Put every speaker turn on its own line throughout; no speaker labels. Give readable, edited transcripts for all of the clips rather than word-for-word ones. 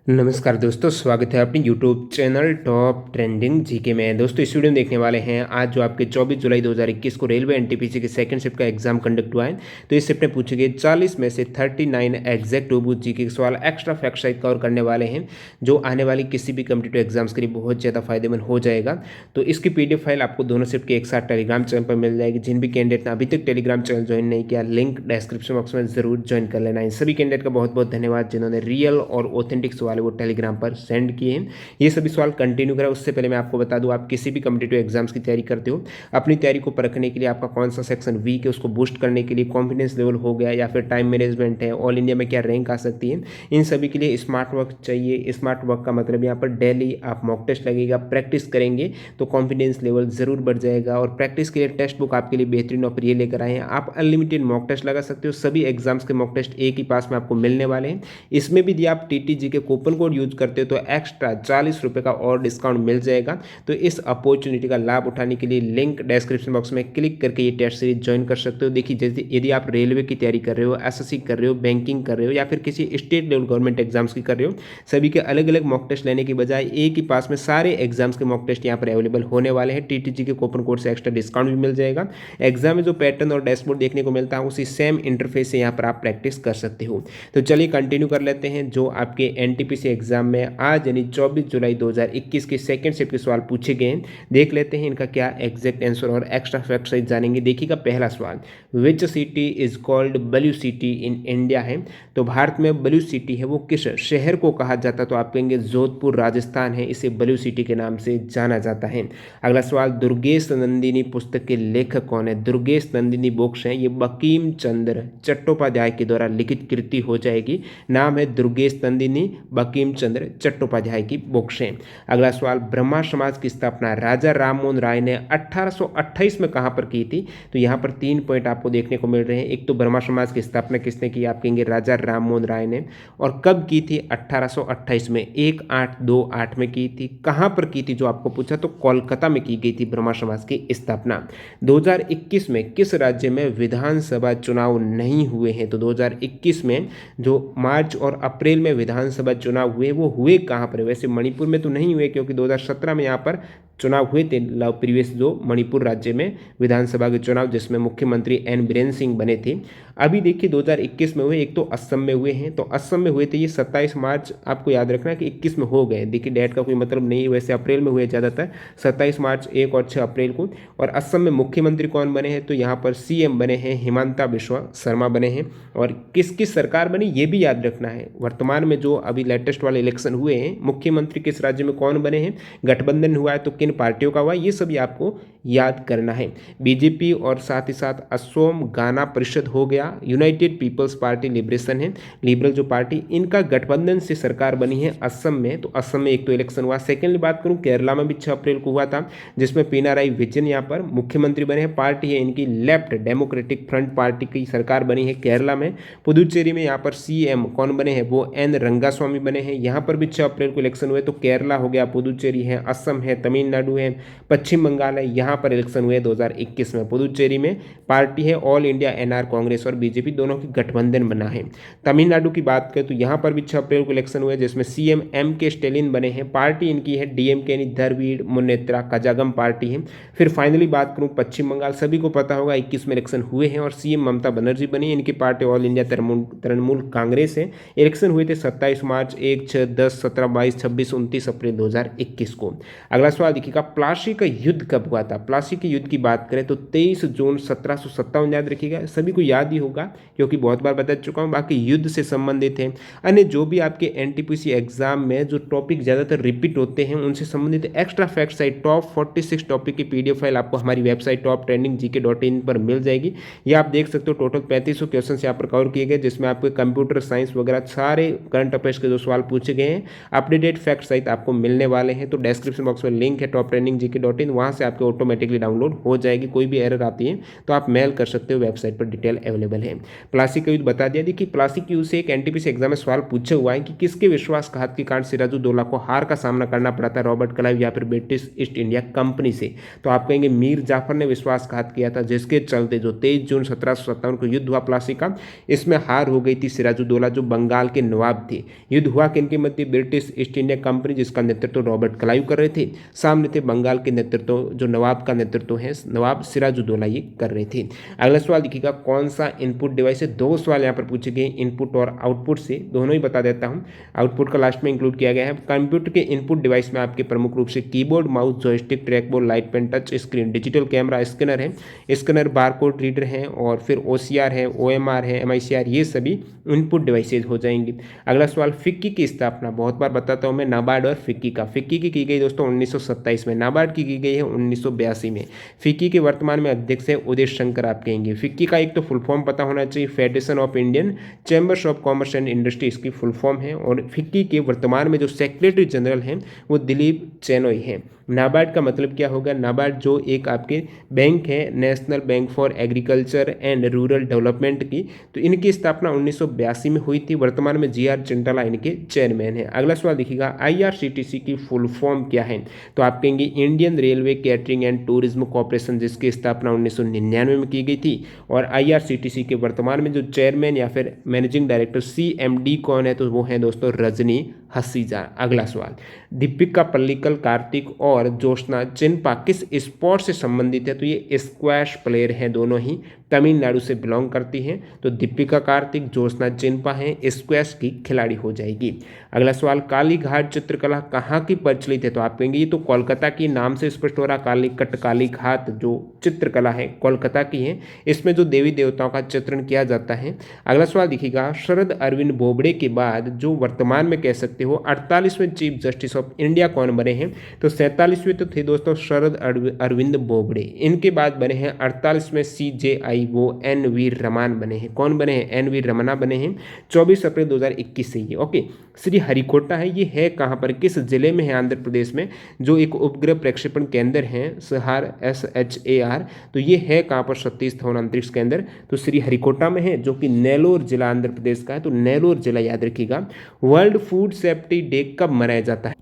नमस्कार दोस्तों, स्वागत है अपनी YouTube channel top trending GK में। दोस्तों इस वीडियो में देखने वाले हैं आज जो आपके 24 जुलाई 2021 को रेलवे एनटीपीसी के सेकंड शिफ्ट का एग्जाम कंडक्ट हुआ है। तो इस शिफ्ट में पूछे गए 40 में से 39 एग्जैक्ट ओबूत जीके के सवाल एक्स्ट्रा फैक्ट साइड कवर करने वाले हैं, जो आने वाली किसी भी कम्पिटेटिव एग्जाम्स के लिए बहुत ज़्यादा फायदेमंद हो जाएगा। तो इसकी पीडीएफ फाइल आपको दोनों शिफ्ट के एक साथ टेलीग्राम चैनल पर मिल जाएगी। जिन भी कैंडिडेट ने अभी तक टेलीग्राम चैनल ज्वाइन नहीं किया, लिंक डिस्क्रिप्शन बॉक्स में जरूर ज्वाइन कर लेना है। सभी कैंडिडेट का बहुत बहुत धन्यवाद जिन्होंने रियल और ऑथेंटिक सवाल है वो टेलीग्राम पर सेंड किए हैं। ये सभी सवाल कंटिन्यू करें। उससे पहले मैं आपको बता दूं, आप किसी भी कम्पिटेटिव एग्जाम्स की तैयारी करते हो, अपनी तैयारी को परखने के लिए आपका कौन सा सेक्शन वीक है उसको बूस्ट करने के लिए कॉन्फिडेंस लेवल हो गया या फिर टाइम मैनेजमेंट है, ऑल इंडिया में क्या रैंक आ सकती है, इन सभी के लिए स्मार्ट वर्क चाहिए। स्मार्ट वर्क का मतलब यहाँ पर डेली आप मॉक टेस्ट लगेगा, प्रैक्टिस करेंगे तो कॉन्फिडेंस लेवल जरूर बढ़ जाएगा। और प्रैक्टिस के लिए टेक्स्ट बुक आपके लिए बेहतरीन ऑफर ये लेकर आए हैं, आप अनलिमिटेड मॉक टेस्ट लगा सकते हो। सभी एग्जाम्स के मॉक टेस्ट एक ही पास में आपको मिलने वाले हैं। इसमें भी यदि आप टीटीजी के कूपन कोड यूज करते हो तो एक्स्ट्रा 40 रुपये का और डिस्काउंट मिल जाएगा। तो इस अपॉर्चुनिटी का लाभ उठाने के लिए लिंक डिस्क्रिप्शन बॉक्स में क्लिक करके ये टेस्ट सीरीज ज्वाइन कर सकते हो। देखिए, जैसे यदि आप रेलवे की तैयारी कर रहे हो, एसएससी कर रहे हो, बैंकिंग कर रहे हो या फिर किसी स्टेट लेवल गवर्नमेंट एग्जाम्स की कर रहे हो, सभी के अलग अलग मॉक टेस्ट लेने की बजाय एक ही पास में सारे एग्जाम्स के मॉक टेस्ट यहाँ पर अवेलेबल होने वाले हैं। टीटीजी के कूपन कोड से एक्स्ट्रा डिस्काउंट भी मिल जाएगा। एग्जाम में जो पैटर्न और डैशबोर्ड देखने को मिलता है उसी सेम इंटरफेस से यहाँ पर आप प्रैक्टिस कर सकते हो। तो चलिए कंटिन्यू कर लेते हैं। जो आपके एनटीपीसी एग्जाम में आज यानी 24 जुलाई 2021 के सेकंड शिफ्ट के सवाल पूछे गए हैं, देख लेते हैं इनका क्या एग्जैक्ट आंसर और एक्स्ट्रा फैक्ट सहित जानेंगे। देखिएगा पहला सवाल, which city is called blue city in India है। तो भारत में ब्लू सिटी है वो किस शहर को कहा जाता है, तो आप कहेंगे जोधपुर राजस्थान है, इसे ब्लू सिटी के नाम से जाना जाता है। अगला सवाल, दुर्गेश नंदिनी पुस्तक के लेखक कौन है। दुर्गेश नंदिनी बुक्स हैं, ये बंकिम चंद्र चट्टोपाध्याय के द्वारा लिखित कृति हो जाएगी। नाम है दुर्गेश नंदिनी, बंकिम चंद्र चट्टोपाध्याय की बुक्स हैं। अगला सवाल, ब्रह्मा समाज की स्थापना राजा राममोहन राय ने 1828 में कहां पर की थी। तो यहां पर 3 पॉइंट आपको देखने को मिल रहे हैं। एक तो ब्रह्मा समाज की स्थापना किसने की, आप कहेंगे राजा राममोहन राय ने। और कब की थी, 1828 में, 1828 में की थी। कहां पर की थी जो आपको पूछा, तो कोलकाता में की गई थी ब्रह्मा समाज की स्थापना। 2021 में किस राज्य में विधानसभा चुनाव नहीं हुए हैं। तो 2021 में जो मार्च और अप्रैल में विधानसभा चुनाव हुए वो हुए कहां पर। वैसे मणिपुर में तो नहीं हुए क्योंकि 2017 में यहाँ पर चुनाव हुए थे प्रीवियस जो मणिपुर राज्य में विधानसभा के चुनाव, जिसमें मुख्यमंत्री एन बीरेन सिंह बने थे। अभी देखिए 2021 में हुए, एक तो असम में हुए हैं, तो असम में हुए थे ये 27 मार्च, आपको याद रखना कि 21 में हो गए। देखिए डेट का कोई मतलब नहीं है, वैसे अप्रैल में हुए ज़्यादातर, 27 मार्च 1 और 6 अप्रैल को। और असम में मुख्यमंत्री कौन बने हैं, तो यहाँ पर सीएम बने हैं हिमंता बिस्वा शर्मा बने हैं। और किसकी सरकार बनी ये भी याद रखना है। वर्तमान में जो अभी लेटेस्ट वाले इलेक्शन हुए हैं, मुख्यमंत्री किस राज्य में कौन बने हैं, गठबंधन हुआ है तो किन पार्टियों का हुआ, ये सभी आपको याद करना है। बीजेपी और साथ ही साथ असोम गाना परिषद हो गया, यूनाइटेड पीपल्स पार्टी लिबरेशन है, लिबरल जो पार्टी, इनका गठबंधन से सरकार बनी है असम में। तो असम में एक तो इलेक्शन हुआ। सेकेंडली बात करूं, केरला में भी 6 अप्रैल को हुआ था, जिसमें पिनाराई विजयन यहाँ पर मुख्यमंत्री बने हैं। पार्टी है इनकी लेफ्ट डेमोक्रेटिक फ्रंट पार्टी की सरकार बनी है केरला में। पुदुचेरी में यहाँ पर सीएम कौन बने हैं, वो एन रंगास्वामी बने हैं। यहाँ पर भी 6 अप्रैल को इलेक्शन हुए। तो केरला हो गया, पुदुचेरी है, असम है, तमिलनाडु है, पश्चिम बंगाल है, यहाँ पर इलेक्शन हुए 2021 में। पुदुचेरी में पार्टी है ऑल इंडिया एनआर कांग्रेस और बीजेपी दोनों की गठबंधन बना है। तमिलनाडु की बात करें तो यहाँ पर भी 6 अप्रैल को इलेक्शन हुए, जिसमें सीएम एम के स्टेलिन बने हैं। पार्टी इनकी है डीएमके यानी द्रविड़ मुन्नेत्रा कजागम पार्टी है। फिर फाइनली बात करूँ पश्चिम बंगाल, सभी को पता होगा 21 में इलेक्शन हुए हैं और सीएम ममता बनर्जी बनी। इनकी party all India Trinamool Congress है। इलेक्शन हुए थे 27 मार्च 1, 6, 10, 17, 22, 26, 29 अप्रैल 2021 को। अगला सवाल देखिएगा, प्लासी का युद्ध कब हुआ था। प्लासी के युद्ध की बात करें तो 23 जून 1757, याद रखिएगा, सभी को याद ही होगा क्योंकि बहुत बार बता चुका हूं। बाकी युद्ध से संबंधित है, अन्य जो भी आपके एनटीपीसी एग्जाम में जो टॉपिक ज़्यादातर रिपीट होते हैं उनसे संबंधित extra fact site top 46 topic की पीडीएफ फाइल आपको हमारी वेबसाइट toptrendinggk.in पर मिल जाएगी। ये आप देख सकते हो, टोटल 3500 क्वेश्चन यहाँ पर कवर किए गए, जिसमें आपके कंप्यूटर साइंस वगैरह सारे करंट अफेयर्स के जो सवाल पूछे गए हैं अपडेटेड फैक्ट सहित आपको मिलने वाले हैं। तो डिस्क्रिप्शन बॉक्स में लिंक है channel.top.trendingGK.in, वहाँ से आपके ऑटोमेटिकली डाउनलोड हो जाएगी। कोई भी एरर आती है तो आप मेल कर सकते हो, वेबसाइट पर डिटेल अवेलेबल है। प्लास्टिक का युद्ध बता दिया। देखिए प्लास्टिक युद्ध से एक एनटीपीसी एग्जाम में सवाल पूछा हुआ है कि किसके विश्वासघात के कारण सिराजुद्दौला को हार का सामना करना पड़ा था, रॉबर्ट क्लाइव या फिर ब्रिटिश ईस्ट इंडिया कंपनी से। तो आप कहेंगे मीर जाफर ने विश्वासघात किया था, जिसके चलते जो 23 जून 1757 को युद्ध हुआ प्लासी का, इसमें हार हो गई थी सिराजुद्दौला जो बंगाल के नवाब थे। युद्ध हुआ किनके मध्य? ब्रिटिश ईस्ट इंडिया कंपनी, जिसका नेतृत्व रॉबर्ट क्लाइव कर रहे थे। सामने थे बंगाल के नेतृत्व, जो नवाब का नेतृत्व है, नवाब सिराजुद्दौला ये कर रहे थे। अगला सवाल देखिएगा, कौन सा इनपुट डिवाइस है? दो सवाल यहाँ पर पूछे गए, इनपुट और आउटपुट से, दोनों ही बता देता हूँ। आउटपुट का लास्ट में इंक्लूड किया गया है। कंप्यूटर के इनपुट डिवाइस में आपके प्रमुख रूप से keyboard, mouse, joystick, trackball, light pen, touch screen, digital camera, scanner है, स्कैनर, बारकोड रीडर है, और फिर ओसीआर है, ओएमआर है, एमआईसीआर, ये सभी इनपुट डिवाइसेज हो जाएंगे। अगला सवाल, फिक्की की स्थापना, बहुत बार बताता हूँ मैं, नाबार्ड और फिक्की का। फिक्की की गई दोस्तों 1927 में, नाबार्ड की गई है 1982 में। फिक्की के वर्तमान में अध्यक्ष है उदय शंकर, आप कहेंगे। फिक्की का एक तो फुल फॉर्म पता होना चाहिए, federation of Indian chambers of commerce and industry इसकी फुल फॉर्म है। और फिक्की के वर्तमान में जो सेक्रेटरी जनरल हैं वो दिलीप चेनोई हैं। नाबार्ड का मतलब क्या होगा? नाबार्ड जो एक आपके बैंक है, national bank for agriculture and rural development की, तो इनकी स्थापना 1982 में हुई थी। वर्तमान में जीआर चिंटाला इनके चेयरमैन हैं। अगला सवाल देखिएगा, आईआरसीटीसी की फुल फॉर्म क्या है? तो आप कहेंगे Indian railway catering and tourism corporation, जिसकी स्थापना 1999 में की गई थी। और आईआरसीटीसी के वर्तमान में जो चेयरमैन या फिर मैनेजिंग डायरेक्टर सीएमडी कौन है? तो वो है दोस्तों रजनी हसीजा। अगला सवाल, दीपिका पल्लिकल, कार्तिक और ज्योत्सना चिन्पा किस स्पोर्ट से संबंधित है? तो ये स्क्वैश प्लेयर हैं, दोनों ही तमिलनाडु से बिलोंग करती हैं। तो दीपिका कार्तिक, ज्योत्सना चिन्पा हैं, स्क्वैश की खिलाड़ी हो जाएगी। अगला सवाल, काली घाट चित्रकला कहाँ की प्रचलित है? तो आप कहेंगे ये तो कोलकाता की, नाम से स्पष्ट हो रहा, कालीकट काली घाट जो चित्रकला है कोलकाता की है। इसमें जो देवी देवताओं का चित्रण किया जाता है। अगला सवाल देखिएगा, शरद अरविंद बोबड़े के बाद जो वर्तमान में कह सकते हो 48वें चीफ जस्टिस ऑफ इंडिया कौन बने हैं? तो 47वें तो थे दोस्तों शरद अरविंद बोबड़े। इनके बाद बने हैं 48वें CJI, वो NV रमन बने हैं। कौन बने हैं? NV रमन्ना बने हैं 24 अप्रैल 2021 से ये। ओके, श्री हरिकोटा है, ये है कहाँ पर, किस जिले में है? आंध्र प्रदेश में। जो एक उपग्रह प्रक्षेपण केंद्र है SHAR, SHAR, तो ये है कहाँ पर? सतीश धवन अंतरिक्ष केंद्र, तो श्री हरिकोटा में है, जो कि नेलोर जिला आंध्र प्रदेश का है। तो नेलोर जिला याद रखिएगा। वर्ल्ड फूड सेफ्टी डे कब मनाया जाता है?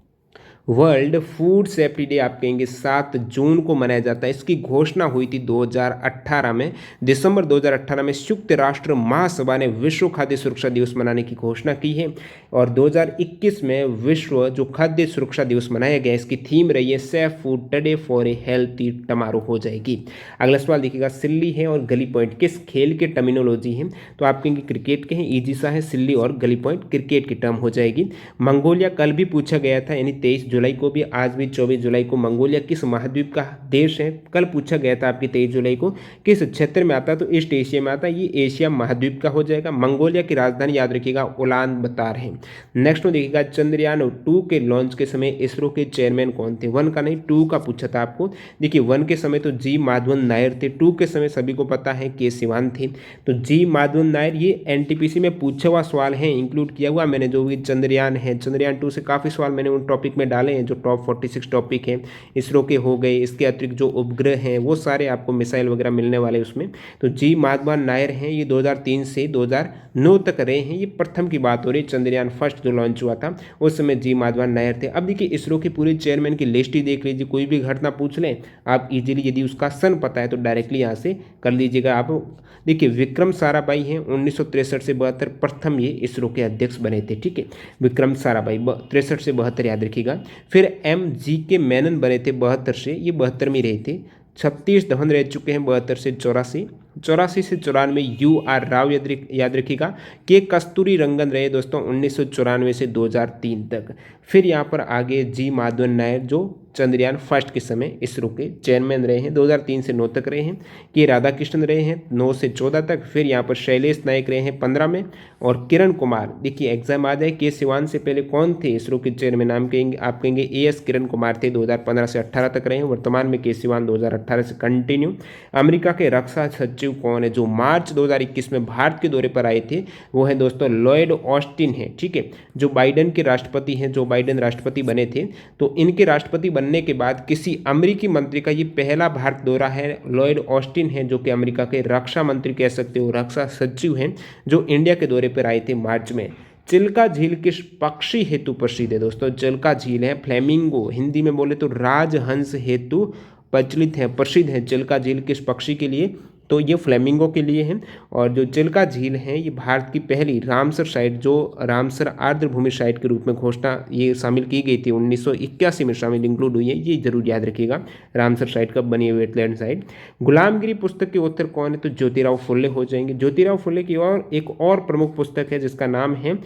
वर्ल्ड फूड सेफ्टी डे आप कहेंगे 7 जून को मनाया जाता है। इसकी घोषणा हुई थी 2018 में, दिसंबर 2018 में संयुक्त राष्ट्र महासभा ने विश्व खाद्य सुरक्षा दिवस मनाने की घोषणा की है। और 2021 में विश्व जो खाद्य सुरक्षा दिवस मनाया गया, इसकी थीम रही है safe food today for a healthy tomorrow हो जाएगी। अगला सवाल देखिएगा, सिल्ली है और गली पॉइंट किस खेल के टर्मिनोलॉजी है? तो आप कहेंगे क्रिकेट के हैं, ईजी सा है, सिल्ली और गली पॉइंट क्रिकेट की टर्म हो जाएगी। मंगोलिया कल भी पूछा गया था, यानी 23 जुलाई को भी, आज भी 24 जुलाई को। मंगोलिया किस महाद्वीप का देश है? कल पूछा गया था आपकी 23 जुलाई को, किस क्षेत्र में आता है? तो ईस्ट एशिया में आता है, ये एशिया महाद्वीप का हो जाएगा। मंगोलिया की राजधानी याद रखिएगा उलान बतार है। नेक्स्ट में देखिएगा, चंद्रयान 2 के लॉन्च के समय इसरो के चेयरमैन कौन थे? 1 का नहीं 2 का पूछा था आपको। देखिए 1 के समय तो जी माधवन नायर थे, 2 के समय सभी को पता है के सिवान थे। तो जी माधवन नायर, ये एनटीपीसी में पूछा हुआ सवाल है, इंक्लूड किया हुआ मैंने। जो भी चंद्रयान है, चंद्रयान 2 से काफ़ी सवाल मैंने उन टॉपिक में डाले हैं जो टॉप 46 टॉपिक हैं इसरो के हो गए। इसके अतिरिक्त जो उपग्रह हैं वो सारे आपको मिसाइल वगैरह मिलने वाले उसमें। तो जी माधवन नायर हैं, ये 2003 से 2009 तक रहे हैं। ये प्रथम की बात हो रही है, चंद्रयान फर्स्ट जो लॉन्च हुआ था उस समय जी माधवन नायर थे। अब देखिए इसरो के पूरे चेयरमैन की लिस्ट ही देख लीजिए, कोई भी घटना पूछ लें आप इजीली, यदि उसका सन पता है तो डायरेक्टली यहाँ से कर लीजिएगा आप। देखिए विक्रम साराभाई हैं, 1963 से 72 प्रथम ये इसरो के अध्यक्ष बने थे। ठीक है, विक्रम साराभाई 63 से 72 याद रखिएगा। फिर MGK मेनन बने थे 72 से, ये 72 में रहे थे। सतीश धवन रह चुके हैं 72 से 84, 84 से 94 UR राव याद रखिएगा। के कस्तूरी रंगन रहे दोस्तों 1994 से 2003 तक। फिर यहाँ पर आगे जी माधवन नायर जो चंद्रयान फर्स्ट के समय इसरो के चेयरमैन रहे हैं, 2003 से 9 तक रहे हैं। के राधाकृष्णन रहे हैं 9 से 14 तक। फिर यहाँ पर शैलेश नायक रहे हैं 15 में। और किरण कुमार, देखिए एग्जाम आ जाए, के सिवान से पहले कौन थे इसरो के चेयरमैन? नाम कहेंगे आप कहेंगे AS किरण कुमार थे, 2015 से 18 तक रहे हैं। वर्तमान में के सिवान 2018 से कंटिन्यू। अमेरिका के रक्षा सचिव कौन है जो मार्च 2021 में भारत के दौरे पर आए थे? वो है दोस्तों लॉयड ऑस्टिन है। ठीक है, जो बाइडेन के राष्ट्रपति हैं, जो बाइडेन राष्ट्रपति बने थे, तो इनके राष्ट्रपति बनने बनने के बाद किसी अमेरिकी मंत्री का ये पहला भारत दौरा है। लॉयड ऑस्टिन है जो कि अमेरिका के रक्षा मंत्री कह सकते हो, रक्षा सचिव हैं, जो इंडिया के दौरे पर आए थे मार्च में। चिल्का झील किस पक्षी हेतु प्रसिद्ध है दोस्तों? चिल्का झील है फ्लेमिंगो, हिंदी में बोले तो राजहंस हेतु प्रचलित है, प्रसिद्ध है। चिल्का झील किस पक्षी के लिए? तो ये फ्लेमिंगो के लिए है। और जो चिल्का झील है ये भारत की पहली रामसर साइट, जो रामसर आर्द्रभूमि साइट के रूप में घोषणा ये शामिल की गई थी, 1981 में शामिल इंक्लूड हुई है, ये जरूर याद रखिएगा। रामसर साइट कब बनी है? Wetland site. गुलामगिरी पुस्तक के ऑथर कौन है? तो ज्योतिराव फुल्ले हो जाएंगे। ज्योतिराव फुल्ले की और एक और प्रमुख पुस्तक है जिसका नाम है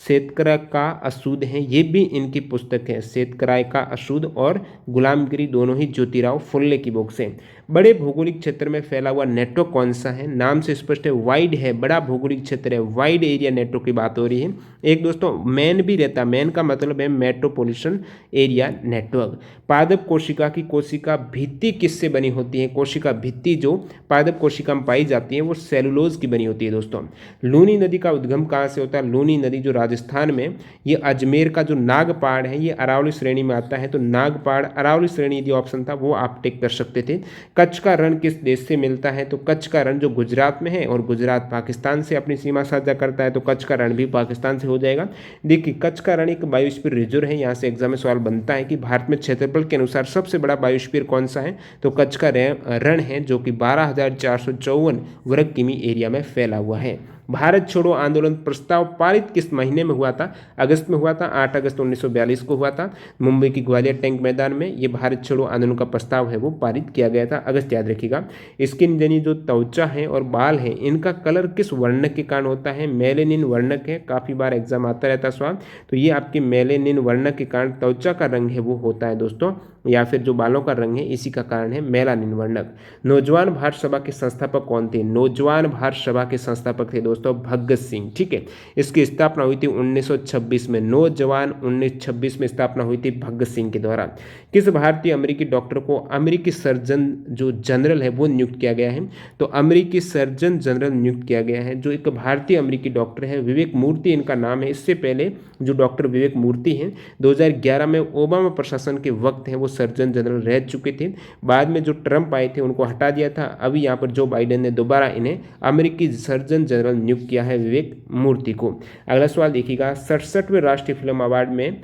शेतकरा का असूद है, ये भी इनकी पुस्तक है। शेतकराय का असूद और गुलामगिरी दोनों ही ज्योतिराव फुल्ले की बुक्स हैं। बड़े भौगोलिक क्षेत्र में फैला हुआ नेटवर्क कौन सा है? नाम से स्पष्ट है, वाइड है, बड़ा भौगोलिक क्षेत्र है, वाइड एरिया नेटवर्क की बात हो रही है। एक दोस्तों मैन भी रहता है, मैन का मतलब है मेट्रोपॉलिटन एरिया नेटवर्क। पादप कोशिका की कोशिका भित्ति किससे बनी होती है? कोशिका भित्ति जो पादप कोशिका में पाई जाती है वो सेलुलोज की बनी होती है दोस्तों। लूनी नदी का उद्गम कहाँ से होता है? लूनी नदी जो राजस्थान में, ये अजमेर का जो नागपाड़ है ये अरावली श्रेणी में आता है, तो नागपाड़ अरावली श्रेणी यदि ऑप्शन था वो आप टिक कर सकते थे। कच्छ का रण किस देश से मिलता है? तो कच्छ का रण जो गुजरात में है, और गुजरात पाकिस्तान से अपनी सीमा साझा करता है, तो कच्छ का रण भी पाकिस्तान से हो जाएगा। देखिए कच्छ का रण एक बायोस्फीयर रिजर्व है। यहाँ से एग्जाम में सवाल बनता है कि भारत में क्षेत्रफल के अनुसार सबसे बड़ा बायोस्फीयर कौन सा है? तो कच्छ का रण है जो कि 12,454 वर्ग किमी एरिया में फैला हुआ है। भारत छोड़ो आंदोलन प्रस्ताव पारित किस महीने में हुआ था? अगस्त में हुआ था, 8 अगस्त 1942 को हुआ था, मुंबई की ग्वालियर टैंक मैदान में। ये भारत छोड़ो आंदोलन का प्रस्ताव है वो पारित किया गया था, अगस्त याद रखिएगा। स्किन यानी जो त्वचा है और बाल है इनका कलर किस वर्णक के कारण होता है? मेलेनिन वर्णक है, काफ़ी बार एग्जाम आता रहता है सवाल, तो ये आपके मेलेनिन वर्णक के कारण त्वचा का रंग है वो होता है दोस्तों, या फिर जो बालों का रंग है इसी का कारण है मेलानिन वर्णक। नौजवान भारत सभा के संस्थापक कौन थे? नौजवान भारत सभा के संस्थापक थे दोस्तों भगत सिंह, ठीक है। इसकी स्थापना हुई थी 1926 में, नौजवान 1926 में स्थापना हुई थी भगत सिंह के द्वारा। किस भारतीय अमेरिकी डॉक्टर को अमेरिकी सर्जन जो जनरल है वो नियुक्त किया गया है? तो अमेरिकी सर्जन जनरल नियुक्त किया गया है जो एक भारतीय अमेरिकी डॉक्टर है, विवेक मूर्ति इनका नाम है। इससे पहले जो डॉक्टर विवेक मूर्ति हैं 2011 में ओबामा प्रशासन के वक्त हैं वो सर्जन जनरल रह चुके थे। बाद में जो ट्रंप आए थे उनको हटा दिया था, अभी यहाँ पर जो बाइडेन ने दोबारा इन्हें अमेरिकी सर्जन जनरल नियुक्त किया है विवेक मूर्ति को। अगला सवाल देखिएगा, 67वें राष्ट्रीय फिल्म अवार्ड में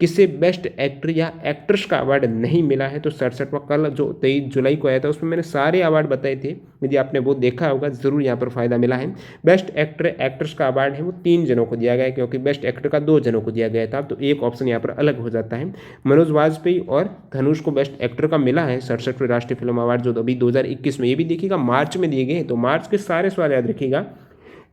किसे बेस्ट एक्टर या एक्ट्रेस का अवार्ड नहीं मिला है? तो 67वां कल जो 23 जुलाई को आया था उसमें मैंने सारे अवार्ड बताए थे, यदि आपने वो देखा होगा ज़रूर यहाँ पर फायदा मिला है। बेस्ट एक्टर एक्ट्रेस का अवार्ड है वो 3 जनों को दिया गया है, क्योंकि बेस्ट एक्टर का 2 जनों को दिया गया था, तो एक ऑप्शन यहाँ पर अलग हो जाता है। मनोज वाजपेयी और धनुष को बेस्ट एक्टर का मिला है 67वें राष्ट्रीय फिल्म अवार्ड जो अभी 2021 में, ये भी देखिएगा मार्च में दिए गए हैं, तो मार्च के सारे सवाल याद रखिएगा,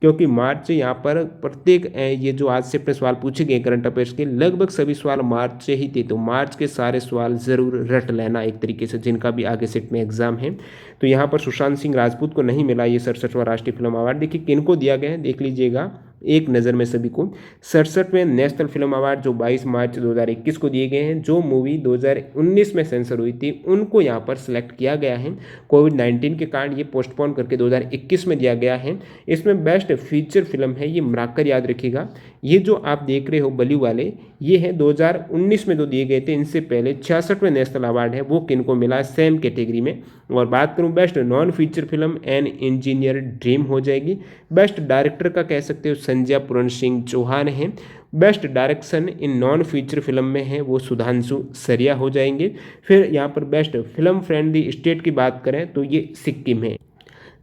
क्योंकि मार्च से यहाँ पर प्रत्येक ये जो आज से अपने सवाल पूछे गए करंट अफेयर्स के लगभग सभी सवाल मार्च से ही थे, तो मार्च के सारे सवाल ज़रूर रट लेना एक तरीके से, जिनका भी आगे सेट में एग्जाम है। तो यहाँ पर सुशांत सिंह राजपूत को नहीं मिला ये 67वां राष्ट्रीय फिल्म अवार्ड। देखिए किनको दिया गया है देख लीजिएगा एक नज़र में सभी को। 67वें नेशनल फिल्म अवार्ड जो 22 मार्च 2021 को दिए गए हैं, जो मूवी 2019 में सेंसर हुई थी उनको यहाँ पर सिलेक्ट किया गया है। कोविड-19 के कारण ये पोस्टपोन करके 2021 में दिया गया है। इसमें बेस्ट फीचर फिल्म है ये मराकर, याद रखिएगा। ये जो आप देख रहे हो ब्लू वाले ये है 2019 में जो दिए गए थे, इनसे पहले 66वें नेशनल अवार्ड है वो किनको मिला है सेम कैटेगरी में। और बात करूं best non feature film an engineer dream हो जाएगी। बेस्ट डायरेक्टर का कह सकते हो संजय पूरण सिंह चौहान है। Best direction in non feature film में है वो सुधांशु सरिया हो जाएंगे। फिर यहाँ पर बेस्ट फिल्म फ्रेंडली स्टेट की बात करें तो ये सिक्किम है।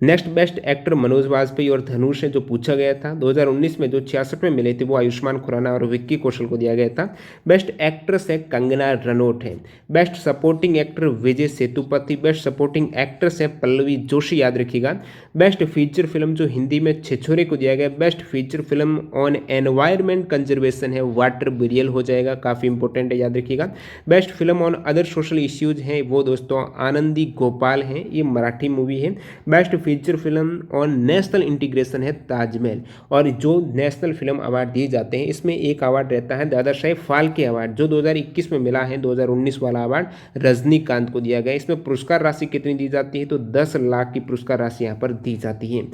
Next best actor Manoj Vajpayee और धनुष है जो पूछा गया था 2019 में, जो 66 में मिले थे वो आयुष्मान खुराना और विक्की कौशल को दिया गया था। बेस्ट एक्ट्रेस है कंगना रनौत है। Best supporting actor Vijay Sethupathi. Best supporting actress है पल्लवी जोशी, याद रखिएगा। बेस्ट फीचर फिल्म जो हिंदी में छिछोरे को दिया गया। Best feature film on environment conservation है वाटर बुरियल हो जाएगा, काफ़ी इंपॉर्टेंट है, याद रखिएगा। Best film on other social issues है वो दोस्तों आनंदी गोपाल हैं, ये मराठी मूवी है। Best feature film on national integration है ताजमहल। और जो नेशनल फिल्म अवार्ड दिए जाते हैं इसमें एक अवार्ड रहता है दादा साहेब फाल्के अवार्ड जो 2021 में मिला है। 2019 वाला अवार्ड रजनीकांत को दिया गया। इसमें पुरस्कार राशि कितनी दी जाती है? तो 10 लाख की पुरस्कार राशि यहाँ पर दी जाती है।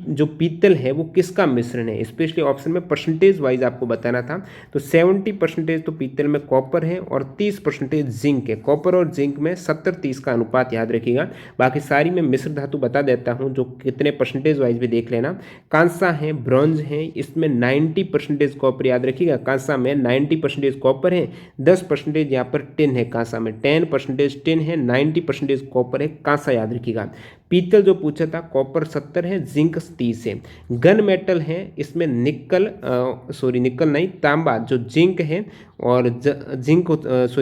जो पीतल है वो किसका मिश्रण है, स्पेशली ऑप्शन में परसेंटेज वाइज आपको बताना था। तो 70% तो पीतल में कॉपर है और 30% जिंक है। कॉपर और जिंक में 70-30 का अनुपात याद रखिएगा। बाकी सारी मैं मिश्र धातु बता देता हूँ जो कितने परसेंटेज वाइज भी देख लेना। कांसा है, ब्रॉन्ज है, इसमें 90% कॉपर याद रखिएगा। कांसा में 90% कॉपर है, 10% यहाँ पर टिन है। कांसा में 10% टिन है, 90% कॉपर है, कांसा याद रखिएगा। पीतल जो पूछा था कॉपर 70 है, जिंक 30 है। गन मेटल है, इसमें निकल निकल नहीं, तांबा जो जिंक है और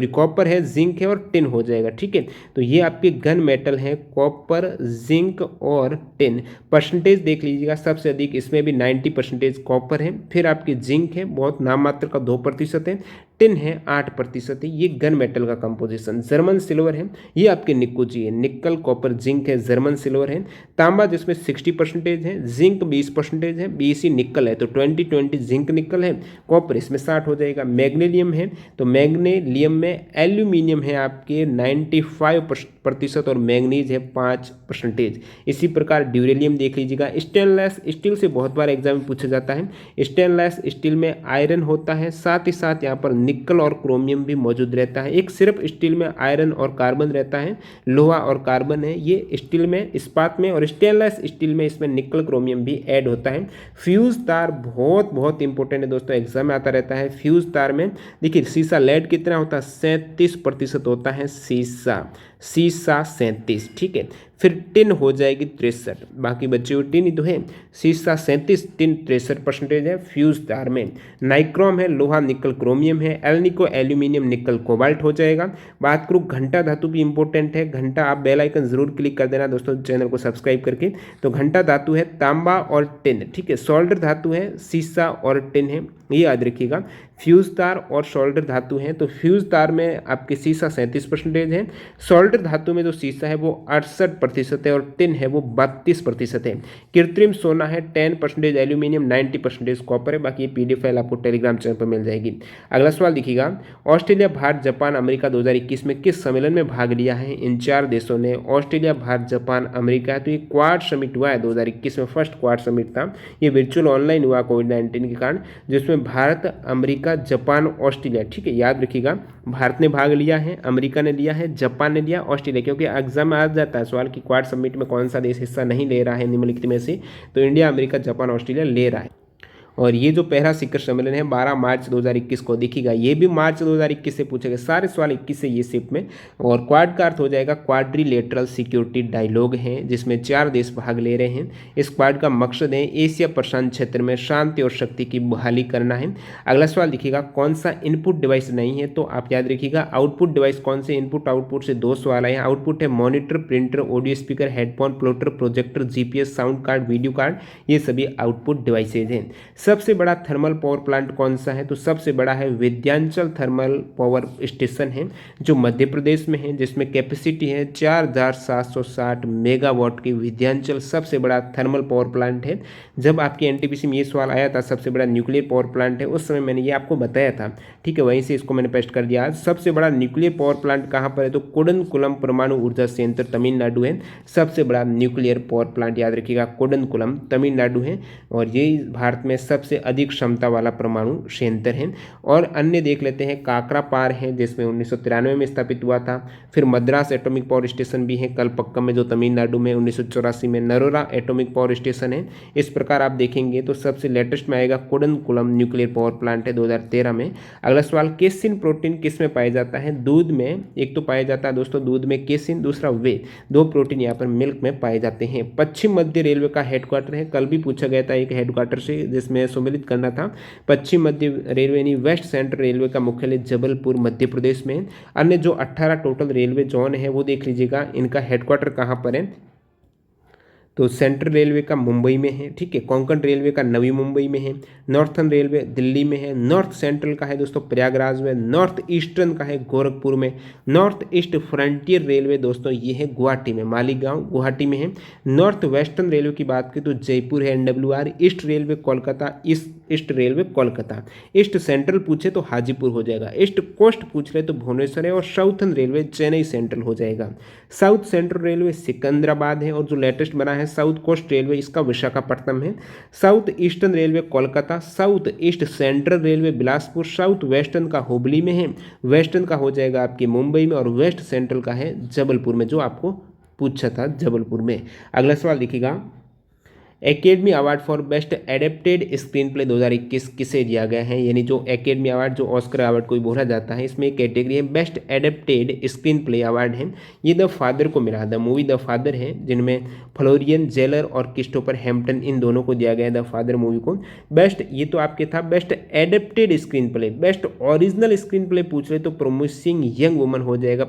कॉपर है, जिंक है और टिन हो जाएगा। ठीक है, तो ये आपके गन मेटल है, कॉपर, जिंक और टिन। परसेंटेज देख लीजिएगा, सबसे अधिक इसमें भी 90% कॉपर है, फिर आपकी जिंक है बहुत नाम मात्र का 2% है, टिन है 8% है। ये गन मेटल का कंपोजिशन। जर्मन सिल्वर है, ये आपके निकोजी है, निकल कॉपर जिंक है, जर्मन सिल्वर है। तांबा जिसमें 60% है, जिंक 20% है, 20 ही निकल है, तो 20-20 जिंक निकल है, कॉपर इसमें 60 हो जाएगा। मैग्नीशियम है, तो मैग्नीशियम में एल्यूमिनियम है आपके 95% और मैंगनीज है 5%। इसी प्रकार ड्यूरेलियम देख लीजिएगा। स्टेनलेस स्टील से बहुत बार एग्जाम में पूछा जाता है। स्टेनलेस स्टील में आयरन होता है, साथ ही साथ यहाँ पर निकल और क्रोमियम भी मौजूद रहता है। एक सिर्फ स्टील में आयरन और कार्बन रहता है, लोहा और कार्बन है। ये स्टील में, इस्पात में और स्टेनलेस स्टील में इसमें निकल क्रोमियम भी ऐड होता है। फ्यूज तार बहुत बहुत इंपॉर्टेंट है दोस्तों, एग्जाम में आता रहता है। फ्यूज तार में देखिए सीसा लेड कितना होता है, 37% होता है सीसा 37। ठीक है, फिर टिन हो जाएगी 63, बाकी बच्चे हुए टिन ही तो है। सीसा 37, टिन 63% है फ्यूज तार में। नाइक्रोम है, लोहा निकल क्रोमियम है। एल्निको एल्यूमिनियम निकल कोबाल्ट हो जाएगा। बात करूँ घंटा धातु भी इंपॉर्टेंट है। घंटा आप बेल आइकन जरूर क्लिक कर देना दोस्तों चैनल को सब्सक्राइब करके। तो घंटा धातु है तांबा और टिन। ठीक है, सोल्डर धातु है, सीसा और टिन है, ये याद रखिएगा। फ्यूज तार और सोल्डर धातु है, तो फ्यूज तार में आपके सीसा 37% है, सोल्डर धातु में जो सीसा है वो 68% है और टिन है वो 32% है। कृत्रिम सोना है 10% एल्यूमिनियम, 90% कॉपर है। बाकी ये PDF फाइल आपको टेलीग्राम चैनल पर मिल जाएगी। अगला सवाल देखिएगा, ऑस्ट्रेलिया, भारत, जापान, अमेरिका 2021 में किस सम्मेलन में भाग लिया है इन 4 देशों ने? Australia, Bharat, Japan, America. तो ये क्वाड समिट हुआ है 2021 में, फर्स्ट क्वाड समिट था। ये वर्चुअल ऑनलाइन हुआ कोविड-19 के कारण, जिसमें भारत, अमेरिका, जापान, ऑस्ट्रेलिया। ठीक है, याद रखिएगा, भारत ने भाग लिया है, अमेरिका ने लिया है, जापान ने लिया, ऑस्ट्रेलिया। क्योंकि एग्जाम में आ जाता है सवाल कि क्वाड समिट में कौन सा देश हिस्सा नहीं ले रहा है निम्नलिखित में से, तो इंडिया, अमेरिका, जापान, ऑस्ट्रेलिया ले रहा है। और ये जो पहला शिखर सम्मेलन है 12 मार्च 2021 को देखिएगा, ये भी मार्च 2021 से पूछे गए सारे सवाल 21 से ये शिफ्ट में। और क्वाड का अर्थ हो जाएगा क्वाड्रिलेटरल सिक्योरिटी डायलॉग है, जिसमें 4 देश भाग ले रहे हैं। इस क्वाड का मकसद है एशिया प्रशांत क्षेत्र में शांति और शक्ति की बहाली करना है। अगला सवाल देखिएगा, कौन सा इनपुट डिवाइस नहीं है? तो आप याद रखिएगा आउटपुट डिवाइस कौन से? इनपुट आउटपुट से 2 सवाल आए हैं। आउटपुट है monitor, printer, audio speaker, headphone, plotter, projector, GPS, sound card, video card, ये सभी आउटपुट डिवाइसेज हैं। सबसे बड़ा थर्मल पावर प्लांट कौन सा है? तो सबसे बड़ा है विंध्याचल थर्मल पावर स्टेशन है, जो मध्य प्रदेश में है, जिसमें कैपेसिटी है 4760 मेगावाट की। विंध्याचल सबसे बड़ा थर्मल पावर प्लांट है। जब आपकी NTPC में ये सवाल आया था सबसे बड़ा न्यूक्लियर पावर प्लांट है, उस समय मैंने ये आपको बताया था। ठीक है, वहीं से इसको मैंने पेस्ट कर दिया। आज सबसे बड़ा न्यूक्लियर पावर प्लांट कहाँ पर है? तो कुडनकुलम परमाणु ऊर्जा संयंत्र तमिलनाडु है। सबसे बड़ा न्यूक्लियर पावर प्लांट याद रखिएगा कुडनकुलम तमिलनाडु है, और ये भारत में सबसे अधिक क्षमता वाला परमाणु संयंत्र है। और अन्य देख लेते हैं, काकरा पार है जिसमें 1993 में स्थापित हुआ था। फिर मद्रास एटॉमिक पावर स्टेशन भी है कलपक्कम में, जो तमिलनाडु में 1984 में। नरोरा एटॉमिक पावर स्टेशन है। इस प्रकार आप देखेंगे तो सबसे लेटेस्ट में आएगा कुडनकुलम न्यूक्लियर पावर प्लांट है 2013 में। अगला सवाल, केसिन प्रोटीन किस में पाया जाता है? दूध में। एक तो पाया जाता है दोस्तों दूध में केसिन, दूसरा वे, 2 प्रोटीन यहाँ पर मिल्क में पाए जाते हैं। पश्चिम मध्य रेलवे का हेडक्वार्टर है, कल भी पूछा गया था एक हेडक्वार्टर से जिसमें सम्मिलित करना था। पश्चिम मध्य रेलवे यानी वेस्ट सेंट्रल रेलवे का मुख्यालय जबलपुर मध्य प्रदेश में है। अन्य जो 18 टोटल रेलवे जोन है वो देख लीजिएगा, इनका हेडक्वार्टर कहाँ पर है? तो सेंट्रल रेलवे का मुंबई में है। ठीक है, कोंकण रेलवे का नवी मुंबई में है। नॉर्थर्न रेलवे दिल्ली में है। नॉर्थ सेंट्रल का है दोस्तों प्रयागराज में। नॉर्थ ईस्टर्न का है गोरखपुर में। नॉर्थ ईस्ट फ्रंटियर रेलवे दोस्तों ये है गुवाहाटी में, मालीगांव गुवाहाटी में है। नॉर्थ वेस्टर्न रेलवे की बात करें तो जयपुर है NWR। East railway Kolkata, east railway Kolkata. East central पूछे तो हाजीपुर हो जाएगा। ईस्ट कोस्ट पूछ रहे तो भुवनेश्वर है। और साउथर्न रेलवे चेन्नई सेंट्रल हो जाएगा। साउथ सेंट्रल रेलवे सिकंदराबाद है। और जो लेटेस्ट बना है साउथ कोस्ट रेलवे, इसका विशाखापट्टनम है। South eastern railway Kolkata, south east central railway Bilaspur, south western का हुबली में है, वेस्टर्न का हो जाएगा आपके मुंबई में, और वेस्ट सेंट्रल का है जबलपुर में, जो आपको पूछा था जबलपुर में। अगला सवाल देखिएगा, academy award for best adapted screen play 2021 किसे दिया गया है। यानी जो एकेडमी अवार्ड, जो ऑस्कर अवार्ड को भी बोला जाता है, इसमें एक कैटेगरी है best adapted screen play award है। ये द फादर को मिला, द मूवी द फादर है, जिनमें फ्लोरियन जेलर और क्रिस्टोफर हैम्पटन, इन दोनों को दिया गया है द फादर मूवी को। बेस्ट, ये तो आपके था best adapted screen play. Best original screen play पूछ ले तो प्रोमिसिंग यंग वुमन हो जाएगा,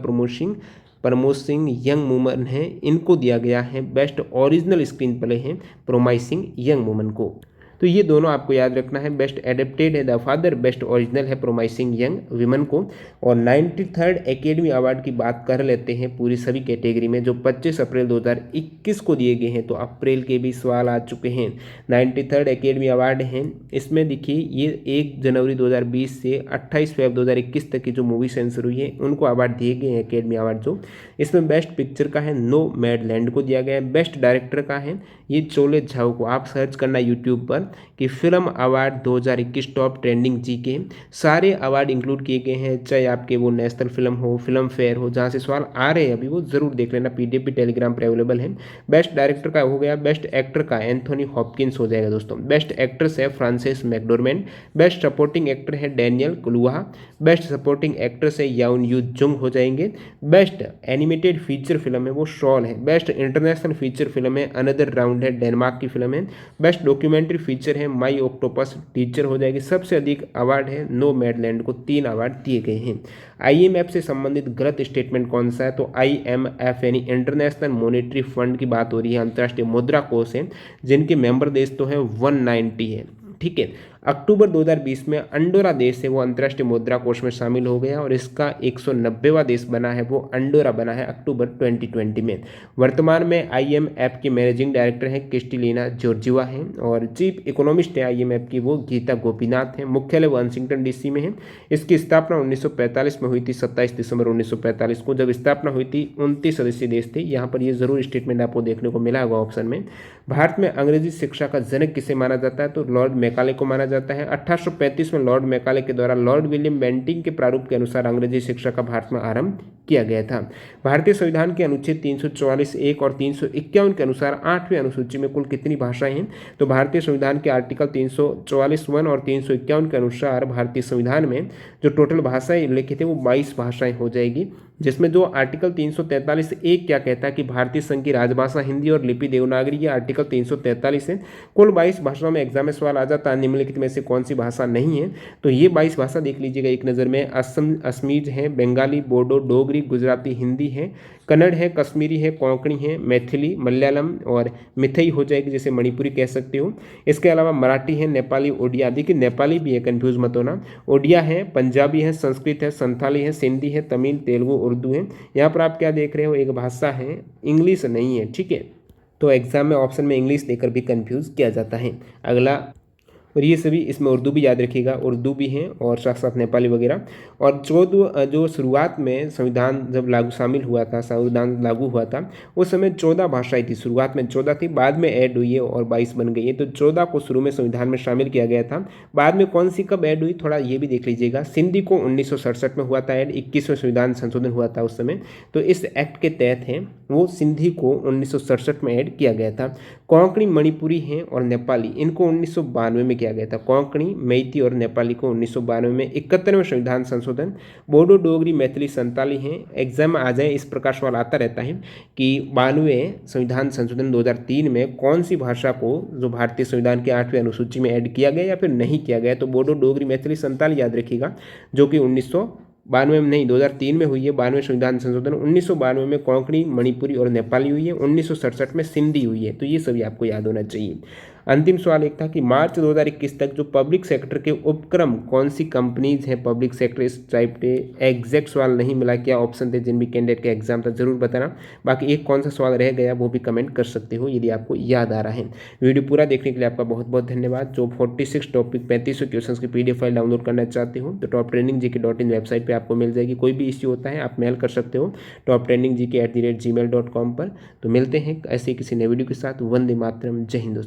प्रमोसिंग यंग वुमन है, इनको दिया गया है बेस्ट ओरिजिनल स्क्रीन प्ले है प्रोमाइसिंग यंग वुमन को। तो ये दोनों आपको याद रखना है, बेस्ट एडेप्टेड है द फादर, बेस्ट ओरिजिनल है प्रोमाइसिंग यंग विमन को। और 93rd एकेडमी अवार्ड की बात कर लेते हैं पूरी सभी कैटेगरी में, जो 25 अप्रैल 2021 को दिए गए हैं। तो अप्रैल के भी सवाल आ चुके हैं। 93rd एकेडमी अवार्ड हैं, इसमें देखिए ये 1 जनवरी 2020 से 28 फरवरी 2021 तक की जो मूवी सेंसर हुई है उनको अवार्ड दिए गए हैं एकेडमी अवार्ड। जो इसमें बेस्ट पिक्चर का है नो मैडलैंड को दिया गया है, बेस्ट डायरेक्टर का है ये चोले झाओ को, आप सर्च करना यूट्यूब पर कि फिल्म अवार्ड 2021 टॉप ट्रेंडिंग जी के सारे अवार्ड इंक्लूड किए गए हैं, चाहे आपके वो नेशनल फिल्म हो, फिल्म फेयर हो, जहाँ से सवाल आ रहे हैं अभी वो जरूर देख लेना, पीडीएफ भी टेलीग्राम पर अवेलेबल है। बेस्ट डायरेक्टर का हो गया, बेस्ट एक्टर का एंथोनी हॉपकिंस हो जाएगा दोस्तों। बेस्ट एक्ट्रेस है फ्रांसिस मैकडोरमेंड, बेस्ट सपोर्टिंग एक्टर है डैनियल कुलुहा, बेस्ट सपोर्टिंग एक्ट्रेस है याउन यू जुंग हो जाएंगे। बेस्ट एनिमेटेड फीचर फिल्म है वो शॉल है, बेस्ट इंटरनेशनल फीचर फिल्म है अनदर राउंड है, डेनमार्क की फिल्म है। बेस्ट डॉक्यूमेंट्री फीचर है माई ऑक्टोपस टीचर हो जाएगी। सबसे अधिक अवार्ड है नो मैडलैंड को, 3 अवार्ड दिए गए हैं। आईएमएफ से संबंधित गलत स्टेटमेंट कौन सा है, तो आईएमएफ यानी इंटरनेशनल मॉनेटरी फंड की बात हो रही है, अंतर्राष्ट्रीय मुद्रा कोष है, जिनके मेंबर देश तो है 190 है, ठीक है। अक्टूबर 2020 में अंडोरा देश है वो अंतर्राष्ट्रीय मुद्रा कोष में शामिल हो गया और इसका 190वां देश बना है, वो अंडोरा बना है अक्टूबर 2020 में। वर्तमान में आईएमएफ की मैनेजिंग डायरेक्टर है क्रिस्टलिना जॉर्जिवा है और चीफ इकोनॉमिस्ट है आईएमएफ की वो गीता गोपीनाथ है। मुख्यालय वाशिंगटन डीसी में है। इसकी स्थापना 1945 में हुई थी, 27 दिसंबर 1945 को जब स्थापना हुई थी। 29 सदस्यीय देश थे। यहाँ पर ये जरूर स्टेटमेंट आपको देखने को मिला होगा ऑप्शन में। भारत में अंग्रेजी शिक्षा का जनक किसे माना जाता है, तो लॉर्ड मैकाले को माना जाता है। 1835 में लॉर्ड मैकाले के द्वारा लॉर्ड विलियम बेंटिंग के प्रारूप के अनुसार अंग्रेजी शिक्षा का भारत में आरंभ किया गया था। भारतीय संविधान के अनुच्छेद 344(1) और 351 के अनुसार 8वीं अनुसूची में कुल कितनी भाषाएं हैं, तो भारतीय संविधान के आर्टिकल 344(1) और 351 के अनुसार भारतीय संविधान में जो टोटल भाषाएं उल्लेखित है वो 22 भाषाएं हो जाएगी, जिसमें जो आर्टिकल 343(1) क्या कहता है कि भारतीय संघ की राजभाषा हिंदी और लिपि देवनागरी, ये आर्टिकल 343 है। कुल 22 भाषाओं में एग्जाम में सवाल आ जाता है, निम्नलिखित में से कौन सी भाषा नहीं है, तो ये 22 भाषा देख लीजिएगा एक नज़र में। असमीज है, बंगाली, बोडो, डोगरी, गुजराती, हिंदी है, कन्नड़ है, कश्मीरी है, कोंकणी है, मैथिली, मलयालम और मिथई हो जाएगी, जैसे मणिपुरी कह सकते हो। इसके अलावा मराठी है, नेपाली, ओडिया, देखिए नेपाली भी है, कंफ्यूज मत होना, ओडिया है, पंजाबी है, संस्कृत है, संथाली है, सिंधी है, तमिल, तेलुगु, उर्दू है। यहाँ पर आप क्या देख रहे हो, एक भाषा है, इंग्लिश नहीं है, ठीक है। तो एग्जाम में ऑप्शन में इंग्लिश देकर भी कंफ्यूज किया जाता है। अगला, और ये सभी इसमें उर्दू भी याद रखिएगा, उर्दू भी हैं और साथ साथ नेपाली वगैरह। और 14 जो शुरुआत में संविधान जब शामिल हुआ था, संविधान लागू हुआ था, उस समय 14 भाषाएं थी। शुरुआत में 14 थी, बाद में ऐड हुई है और 22 बन गई है। तो 14 को शुरू में संविधान में शामिल किया गया था। बाद में कौन सी कब ऐड हुई, थोड़ा ये भी देख लीजिएगा। सिंधी को 1967 में हुआ था ऐड, 21वें संविधान संशोधन हुआ था उस समय, तो इस एक्ट के तहत है वो सिंधी को 1967 में ऐड किया गया था। कोंकणी, मणिपुरी हैं और नेपाली, इनको 1992 में किया गया था। कोंकणी, मैती और नेपाली को 1992 में। 71वें संविधान संशोधन। बोडो, डोगरी, मैथिली, संताली हैं। एग्जाम में आ जाए, इस प्रकार सवाल आता रहता है कि 92वें संविधान संशोधन 2003 में कौन सी भाषा को जो भारतीय संविधान की 8वीं अनुसूची में ऐड किया गया या फिर नहीं किया गया, तो बोडो, डोगरी, मैथिली, संताली याद रखिएगा, जो कि 1992 में नहीं 2003 में हुई है 92वें संविधान संशोधन। 1992 में कोंकणी, मणिपुरी और नेपाली हुई है। 1967 में सिंधी हुई है। तो ये सभी आपको याद होना चाहिए। अंतिम सवाल एक था कि मार्च 2021 तक जो पब्लिक सेक्टर के उपक्रम कौन सी कंपनीज हैं पब्लिक सेक्टर, इस टाइप पे एग्जैक्ट सवाल नहीं मिला, क्या ऑप्शन थे जिन भी कैंडिडेट का एग्जाम था जरूर बताना। बाकी एक कौन सा सवाल रह गया वो भी कमेंट कर सकते हो यदि आपको याद आ रहा है। वीडियो पूरा देखने के लिए आपका बहुत बहुत धन्यवाद। जो 46 टॉपिक 3500 क्वेश्चन की PDF फाइल डाउनलोड करना चाहते हो तो toptrainingGK.in वेबसाइट पर आपको मिल जाएगी। कोई भी इश्यू होता है आप मेल कर सकते हो toptrainingGK@gmail.com पर। तो मिलते हैं ऐसे किसी नए वीडियो के साथ। वंदे मातरम, जय हिंद दोस्तों।